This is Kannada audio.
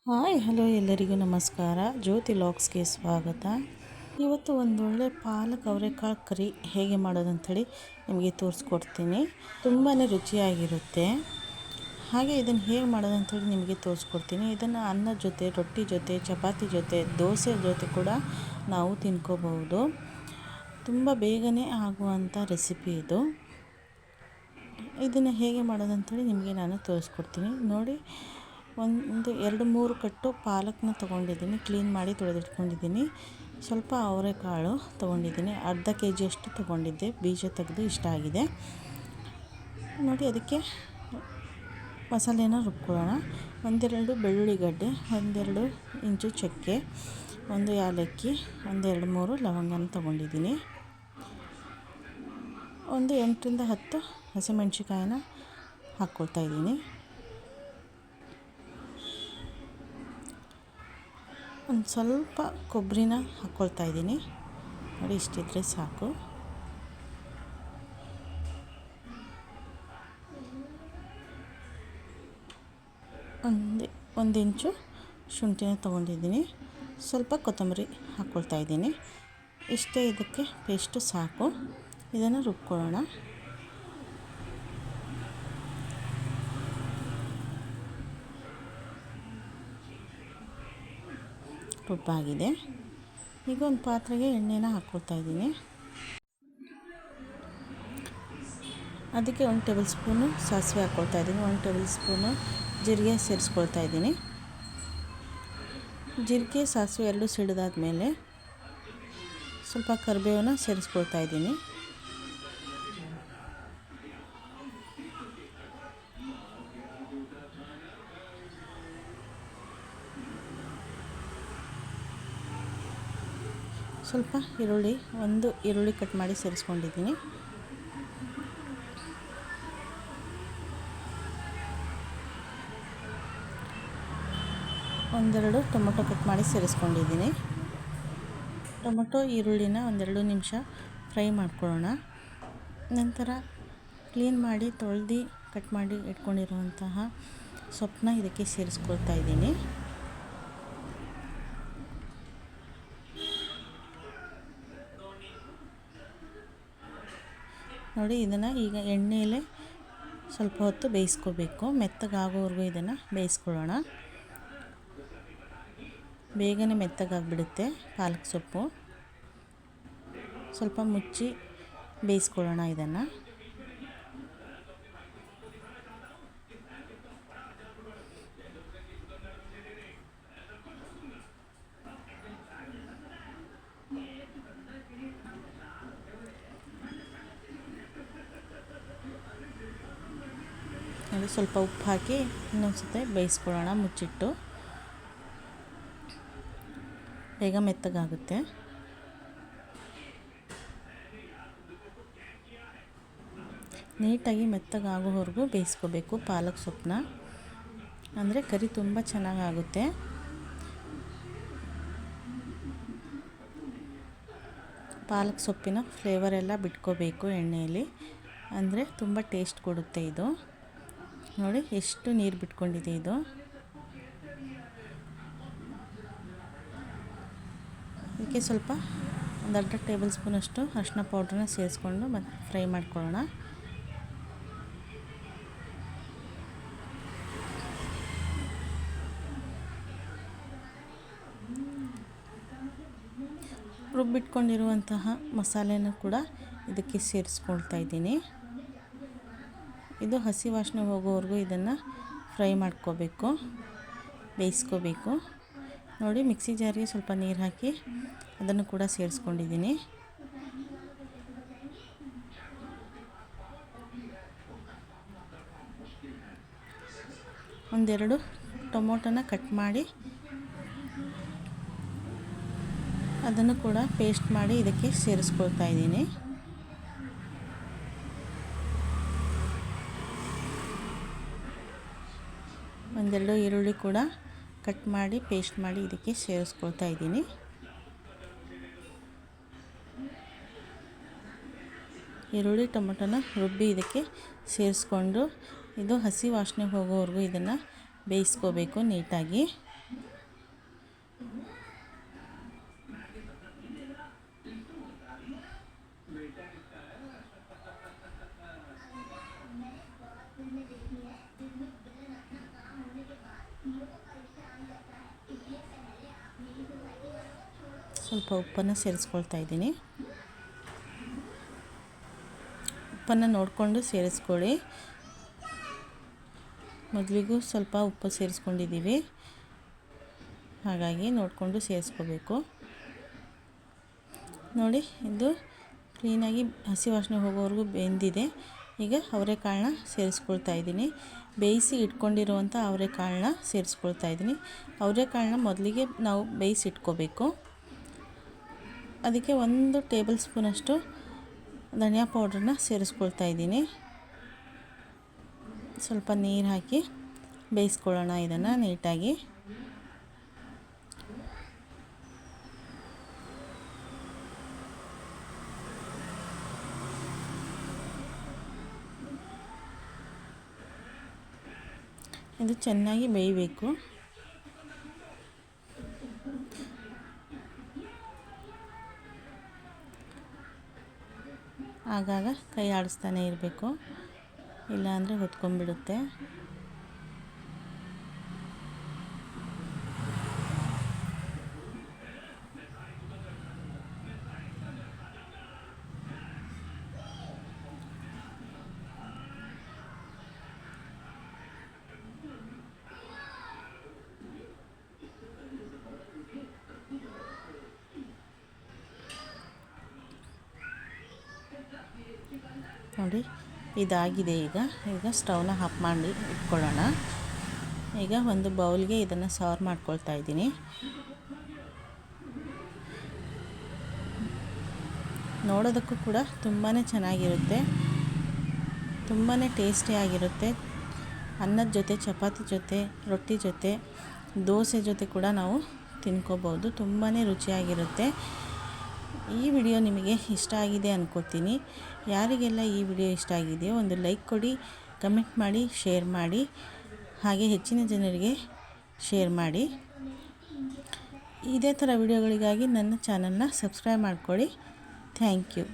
ಹಾಯ್ ಹಲೋ ಎಲ್ಲರಿಗೂ ನಮಸ್ಕಾರ. ಜ್ಯೋತಿ ಲಾಗ್ಸ್ಗೆ ಸ್ವಾಗತ. ಇವತ್ತು ಒಂದೊಳ್ಳೆ ಪಾಲಕ್ ಅವರೆಕಾಳು ಕರಿ ಹೇಗೆ ಮಾಡೋದಂಥೇಳಿ ನಿಮಗೆ ತೋರಿಸ್ಕೊಡ್ತೀನಿ. ತುಂಬಾ ರುಚಿಯಾಗಿರುತ್ತೆ. ಹಾಗೆ ಇದನ್ನು ಹೇಗೆ ಮಾಡೋದಂಥೇಳಿ ನಿಮಗೆ ತೋರಿಸ್ಕೊಡ್ತೀನಿ. ಇದನ್ನು ಅನ್ನದ ಜೊತೆ, ರೊಟ್ಟಿ ಜೊತೆ, ಚಪಾತಿ ಜೊತೆ, ದೋಸೆ ಜೊತೆ ಕೂಡ ನಾವು ತಿನ್ಕೋಬಹುದು. ತುಂಬ ಬೇಗನೆ ಆಗುವಂಥ ರೆಸಿಪಿ ಇದು. ಇದನ್ನು ಹೇಗೆ ಮಾಡೋದಂಥೇಳಿ ನಿಮಗೆ ನಾನು ತೋರಿಸ್ಕೊಡ್ತೀನಿ ನೋಡಿ. ಒಂದು 2-3 ಕಟ್ಟು ಪಾಲಕ್ನ ತೊಗೊಂಡಿದ್ದೀನಿ, ಕ್ಲೀನ್ ಮಾಡಿ ತೊಳೆದಿಟ್ಕೊಂಡಿದ್ದೀನಿ. ಸ್ವಲ್ಪ ಅವರೆಕಾಳು ತೊಗೊಂಡಿದ್ದೀನಿ, ಅರ್ಧ kg ಅಷ್ಟು ತೊಗೊಂಡಿದ್ದೆ, ಬೀಜ ತೆಗೆದು ಇಷ್ಟ ಆಗಿದೆ ನೋಡಿ. ಅದಕ್ಕೆ ಮಸಾಲೆನ ರುಬ್ಕೊಳ್ಳೋಣ. 1-2 ಬೆಳ್ಳುಳ್ಳಿ ಗಡ್ಡೆ, 1-2 ಇಂಚು ಚಕ್ಕೆ, 1 ಏಲಕ್ಕಿ, 1-2-3 ಲವಂಗನ ತೊಗೊಂಡಿದ್ದೀನಿ. ಒಂದು 8-10 ಹಸಿಮೆಣ್ಸಿಕಾಯಿನ ಹಾಕ್ಕೊಳ್ತಾಯಿದ್ದೀನಿ. ಒಂದು ಸ್ವಲ್ಪ ಕೊಬ್ಬರಿನ ಹಾಕ್ಕೊಳ್ತಾ ಇದ್ದೀನಿ ನೋಡಿ. ಇಷ್ಟಿದ್ರೆ ಸಾಕು. ಒಂದು ಇಂಚು ಶುಂಠಿನ ತೊಗೊಂಡಿದ್ದೀನಿ. ಸ್ವಲ್ಪ ಕೊತ್ತಂಬರಿ ಹಾಕ್ಕೊಳ್ತಾ ಇದ್ದೀನಿ. ಇಷ್ಟೇ, ಇದಕ್ಕೆ ಪೇಸ್ಟು ಸಾಕು. ಇದನ್ನು ರುಬ್ಕೊಳ್ಳೋಣ. ರುಬ್ಬಾಗಿದೆ. ಈಗ ಒಂದು ಪಾತ್ರೆಗೆ ಎಣ್ಣೆನ ಹಾಕ್ಕೊಳ್ತಾ ಇದ್ದೀನಿ. ಅದಕ್ಕೆ 1 ಟೇಬಲ್ ಸ್ಪೂನು ಸಾಸಿವೆ ಹಾಕ್ಕೊಳ್ತಾ ಇದ್ದೀನಿ. 1 ಟೇಬಲ್ ಸ್ಪೂನು ಜೀರಿಗೆ ಸೇರಿಸ್ಕೊಳ್ತಾ ಇದ್ದೀನಿ. ಜೀರಿಗೆ ಸಾಸಿವೆ ಎರಡು ಸಿಡಿದಾದ್ಮೇಲೆ ಸ್ವಲ್ಪ ಕರಿಬೇವನ್ನ ಸೇರಿಸ್ಕೊಳ್ತಾ ಇದ್ದೀನಿ. ಸ್ವಲ್ಪ ಈರುಳ್ಳಿ, 1 ಈರುಳ್ಳಿ ಕಟ್ ಮಾಡಿ ಸೇರಿಸ್ಕೊಂಡಿದ್ದೀನಿ. ಒಂದೆರಡು ಟೊಮೊಟೊ ಕಟ್ ಮಾಡಿ ಸೇರಿಸ್ಕೊಂಡಿದ್ದೀನಿ. ಟೊಮೊಟೊ ಈರುಳ್ಳಿನ 1-2 ನಿಮಿಷ ಫ್ರೈ ಮಾಡ್ಕೊಳ್ಳೋಣ. ನಂತರ ಕ್ಲೀನ್ ಮಾಡಿ ತೊಳೆದು ಕಟ್ ಮಾಡಿ ಇಟ್ಕೊಂಡಿರುವಂತಹ ಸೊಪ್ಪನ್ನ ಇದಕ್ಕೆ ಸೇರಿಸ್ಕೊಳ್ತಾ ಇದ್ದೀನಿ. ನೋಡಿ, ಇದನ್ನು ಈಗ ಎಣ್ಣೆಯಲ್ಲೇ ಸ್ವಲ್ಪ ಹೊತ್ತು ಬೇಯಿಸ್ಕೋಬೇಕು. ಮೆತ್ತಗಾಗೋವರೆಗೂ ಇದನ್ನು ಬೇಯಿಸ್ಕೊಳ್ಳೋಣ. ಬೇಗನೆ ಮೆತ್ತಗಾಗಿಬಿಡುತ್ತೆ ಪಾಲಕ್ ಸೊಪ್ಪು. ಸ್ವಲ್ಪ ಮುಚ್ಚಿ ಬೇಯಿಸ್ಕೊಳ್ಳೋಣ ಇದನ್ನು. ನೋಡಿ, ಸ್ವಲ್ಪ ಉಪ್ಪು ಹಾಕಿ ಇನ್ನೊಂದು ಸತಿ ಬೇಯಿಸ್ಕೊಳ್ಳೋಣ ಮುಚ್ಚಿಟ್ಟು. ಬೇಗ ಮೆತ್ತಗಾಗುತ್ತೆ. ನೀಟಾಗಿ ಮೆತ್ತಗಾಗೋವರೆಗೂ ಬೇಯಿಸ್ಕೋಬೇಕು ಪಾಲಕ್ ಸೊಪ್ಪನ್ನ. ಅಂದರೆ ಕರಿ ತುಂಬ ಚೆನ್ನಾಗಾಗುತ್ತೆ. ಪಾಲಕ್ ಸೊಪ್ಪಿನ ಫ್ಲೇವರ್ ಎಲ್ಲ ಬಿಟ್ಕೋಬೇಕು ಎಣ್ಣೆಯಲ್ಲಿ, ಅಂದರೆ ತುಂಬ ಟೇಸ್ಟ್ ಕೊಡುತ್ತೆ ಇದು. ನೋಡಿ ಎಷ್ಟು ನೀರು ಬಿಟ್ಕೊಂಡಿದೆ ಇದು. ಇದಕ್ಕೆ ಸ್ವಲ್ಪ 1/2 ಟೇಬಲ್ ಸ್ಪೂನಷ್ಟು ಅರಿಶಿನ ಪೌಡ್ರನ್ನ ಸೇರಿಸ್ಕೊಂಡು ಮತ್ತೆ ಫ್ರೈ ಮಾಡ್ಕೊಳ್ಳೋಣ. ರುಬ್ಬಿಟ್ಕೊಂಡಿರುವಂತಹ ಮಸಾಲೆನೂ ಕೂಡ ಇದಕ್ಕೆ ಸೇರಿಸ್ಕೊಳ್ತಾ ಇದ್ದೀನಿ. ಇದು ಹಸಿ ವಾಸನೆ ಹೋಗೋವರೆಗೂ ಇದನ್ನು ಫ್ರೈ ಮಾಡ್ಕೋಬೇಕು, ಬೇಯಿಸ್ಕೋಬೇಕು. ನೋಡಿ, ಮಿಕ್ಸಿ ಜಾರಿಗೆ ಸ್ವಲ್ಪ ನೀರು ಹಾಕಿ ಅದನ್ನು ಕೂಡ ಸೇರಿಸ್ಕೊಂಡಿದ್ದೀನಿ. ಒಂದೆರಡು ಟೊಮೊಟೊನ ಕಟ್ ಮಾಡಿ ಅದನ್ನು ಕೂಡ ಪೇಸ್ಟ್ ಮಾಡಿ ಇದಕ್ಕೆ ಸೇರಿಸ್ಕೊಳ್ತಾ ಇದ್ದೀನಿ. ಒಂದೆರಡು ಈರುಳ್ಳಿ ಕೂಡ ಕಟ್ ಮಾಡಿ ಪೇಸ್ಟ್ ಮಾಡಿ ಇದಕ್ಕೆ ಸೇರಿಸ್ಕೊಳ್ತಾ ಇದ್ದೀನಿ. ಈರುಳ್ಳಿ ಟೊಮೊಟೊನ ರುಬ್ಬಿ ಇದಕ್ಕೆ ಸೇರಿಸ್ಕೊಂಡು ಇದು ಹಸಿ ವಾಸನೆ ಹೋಗೋವರೆಗೂ ಇದನ್ನು ಬೇಯಿಸ್ಕೋಬೇಕು ನೀಟಾಗಿ. ಸ್ವಲ್ಪ ಉಪ್ಪನ್ನು ಸೇರಿಸ್ಕೊಳ್ತಾ ಇದ್ದೀನಿ. ಉಪ್ಪನ್ನು ನೋಡಿಕೊಂಡು ಸೇರಿಸ್ಕೊಳ್ಳಿ. ಮೊದಲಿಗೂ ಸ್ವಲ್ಪ ಉಪ್ಪು ಸೇರಿಸ್ಕೊಂಡಿದ್ದೀವಿ, ಹಾಗಾಗಿ ನೋಡಿಕೊಂಡು ಸೇರಿಸ್ಕೋಬೇಕು. ನೋಡಿ, ಇದು ಕ್ಲೀನಾಗಿ ಹಸಿ ವಾಸನೆ ಹೋಗೋವರೆಗೂ ಬೆಂದಿದೆ. ಈಗ ಅವರೆಕಾಳನ್ನ ಸೇರಿಸ್ಕೊಳ್ತಾ ಇದ್ದೀನಿ. ಬೇಯಿಸಿ ಇಟ್ಕೊಂಡಿರುವಂಥ ಅವರೆಕಾಳನ್ನ ಸೇರಿಸ್ಕೊಳ್ತಾ ಇದ್ದೀನಿ. ಅವರೆಕಾಳನ್ನ ಮೊದಲಿಗೆ ನಾವು ಬೇಯಿಸಿ ಇಟ್ಕೋಬೇಕು. ಅದಕ್ಕೆ 1 ಟೇಬಲ್ ಸ್ಪೂನಷ್ಟು ಧನಿಯಾ ಪೌಡ್ರನ್ನ ಸೇರಿಸ್ಕೊಳ್ತಾ ಇದ್ದೀನಿ. ಸ್ವಲ್ಪ ನೀರು ಹಾಕಿ ಬೇಯಿಸ್ಕೊಳ್ಳೋಣ ಇದನ್ನು ನೀಟಾಗಿ. ಇದು ಚೆನ್ನಾಗಿ ಬೇಯಬೇಕು. ಆಗಾಗ ಕೈ ಆಡಿಸ್ತಾನೆ ಇರಬೇಕು, ಇಲ್ಲಾಂದರೆ ಹೊತ್ಕೊಂಡ್ಬಿಡುತ್ತೆ. ನೋಡಿ, ಇದಾಗಿದೆ. ಈಗ ಸ್ಟವ್ನ ಆಫ್ ಮಾಡಿ ಇಟ್ಕೊಳ್ಳೋಣ. ಈಗ ಒಂದು ಬೌಲ್ಗೆ ಇದನ್ನು ಸರ್ವ್ ಮಾಡ್ಕೊಳ್ತಾ ಇದ್ದೀನಿ. ನೋಡೋದಕ್ಕೂ ಕೂಡ ತುಂಬಾ ಚೆನ್ನಾಗಿರುತ್ತೆ, ತುಂಬಾ ಟೇಸ್ಟಿಯಾಗಿರುತ್ತೆ. ಅನ್ನದ ಜೊತೆ, ಚಪಾತಿ ಜೊತೆ, ರೊಟ್ಟಿ ಜೊತೆ, ದೋಸೆ ಜೊತೆ ಕೂಡ ನಾವು ತಿನ್ಕೋಬೋದು. ತುಂಬಾ ರುಚಿಯಾಗಿರುತ್ತೆ. ಈ ವಿಡಿಯೋ ನಿಮಗೆ ಇಷ್ಟ ಆಗಿದೆ ಅಂದ್ಕೋತೀನಿ. ಯಾರಿಗೆಲ್ಲ ಈ ವಿಡಿಯೋ ಇಷ್ಟ ಆಗಿದೆಯೋ ಒಂದು ಲೈಕ್ ಕೊಡಿ, ಕಮೆಂಟ್ ಮಾಡಿ, ಶೇರ್ ಮಾಡಿ, ಹಾಗೆ ಹೆಚ್ಚಿನ ಜನರಿಗೆ ಶೇರ್ ಮಾಡಿ. ಇದೇ ಥರ ವಿಡಿಯೋಗಳಿಗಾಗಿ ನನ್ನ ಚಾನಲ್ನ ಸಬ್ಸ್ಕ್ರೈಬ್ ಮಾಡ್ಕೊಳ್ಳಿ. Thank you.